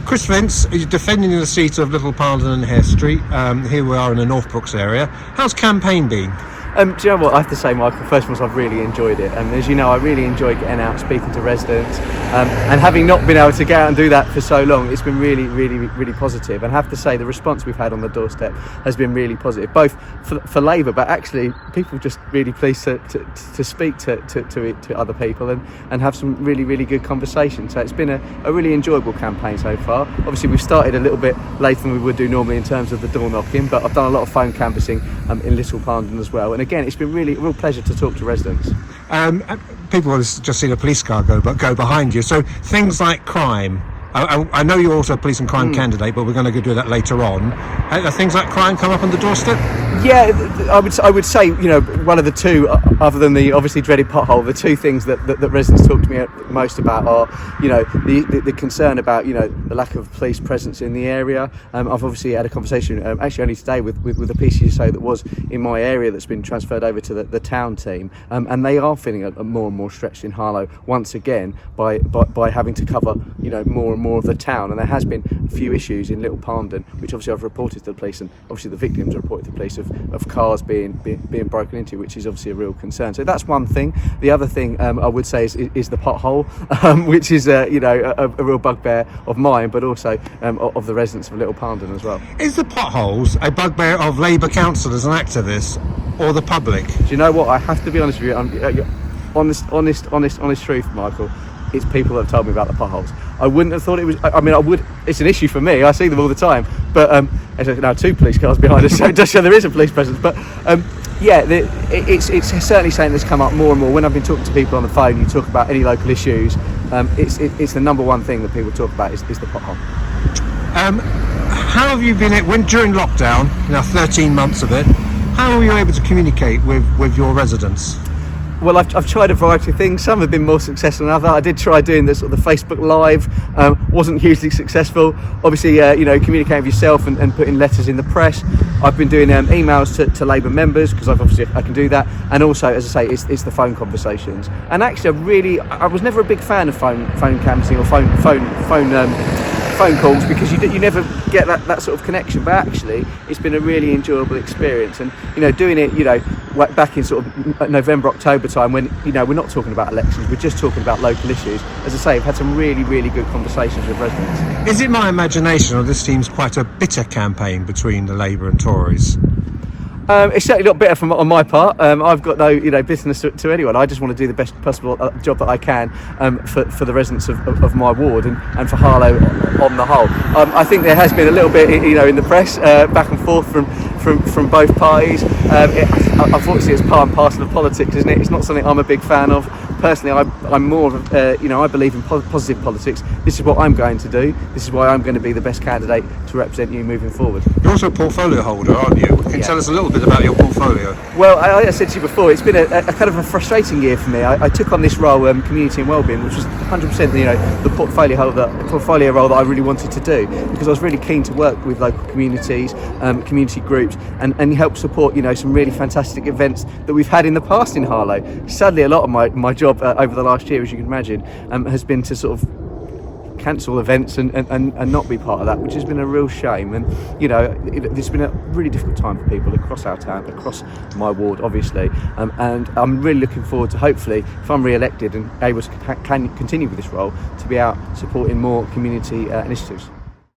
Chris Vince is defending the seat of Little Parndon and Hare Street. Here we are in the North Brooks area. How's campaign been? Do you know what I have to say, Michael? First of all, I've really enjoyed it. As you know, I really enjoy getting out, speaking to residents, and having not been able to get out and do that for so long, it's been really, really, really positive. And I have to say, the response we've had on the doorstep has been really positive, both for Labour, but actually people just really pleased to speak to other people and have some really, really good conversations. So it's been a really enjoyable campaign so far. Obviously, we've started a little bit later than we would do normally in terms of the door knocking, but I've done a lot of phone canvassing in Little Parndon as well. And again, it's been really a real pleasure to talk to residents. People have just seen a police car go behind you. So things like crime. I know you're also a police and crime candidate, but we're going to do that later on. Things like crime come up on the doorstep? Yeah, I would say, one of the two, other than the obviously dreaded pothole, the two things that residents talk to me most about are, the concern about, the lack of police presence in the area. I've obviously had a conversation, actually only today, with a PCSO that was in my area that's been transferred over to the town team, and they are feeling more and more stretched in Harlow once again by having to cover, more and more of the town. And there has been a few issues in Little Parndon, which obviously I've reported to the police, and obviously the victims are reported to the police of cars being broken into, which is obviously a real concern. So that's one thing. The other thing I would say is the pothole, which is a real bugbear of mine, but also of the residents of Little Parndon as well. Is the potholes a bugbear of Labour councillors and activists, or the public? Do you know what? I have to be honest with you. Honest truth, Michael. It's people that have told me about the potholes. I wouldn't have thought it was. I would. It's an issue for me. I see them all the time. But there's now two police cars behind us, so it does show there is a police presence. But it's certainly something that's come up more and more. When I've been talking to people on the phone, you talk about any local issues. It's the number one thing that people talk about is the pothole. How have you been during lockdown? Now 13 months of it. How were you able to communicate with your residents? Well, I've tried a variety of things. Some have been more successful than others. I did try doing the Facebook Live. Wasn't hugely successful. Obviously, communicating with yourself and putting letters in the press. I've been doing emails to Labour members, because I can do that. And also, as I say, it's the phone conversations. And actually, I was never a big fan of phone canvassing or phone calls, because you never get that sort of connection. But actually, it's been a really enjoyable experience. And doing it, back in sort of November, October time, when we're not talking about elections, we're just talking about local issues. As I say, I've had some really, really good conversations with residents. Is it my imagination, or this seems quite a bitter campaign between the Labour and Tories? It's certainly not bitter on my part. I've got no business to anyone. I just want to do the best possible job that I can for the residents of my ward and for Harlow on the whole. I think there has been a little bit in the press back and forth from both parties. Unfortunately, it's part and parcel of politics, isn't it? It's not something I'm a big fan of. Personally, I'm more of I believe in positive politics. This is what I'm going to do. This is why I'm going to be the best candidate to represent you moving forward. You're also a portfolio holder, aren't you? Can you tell us a little bit about your portfolio? Well, I said to you before, it's been a kind of a frustrating year for me. I took on this role, community and wellbeing, which was 100% the portfolio role that I really wanted to do, because I was really keen to work with local communities, community groups, and help support some really fantastic events that we've had in the past in Harlow. Sadly, a lot of my job over the last year, as you can imagine, has been to sort of cancel events and not be part of that, which has been a real shame. And it's been a really difficult time for people across our town, across my ward, obviously, and I'm really looking forward to, hopefully, if I'm re-elected and able to continue with this role, to be out supporting more community initiatives.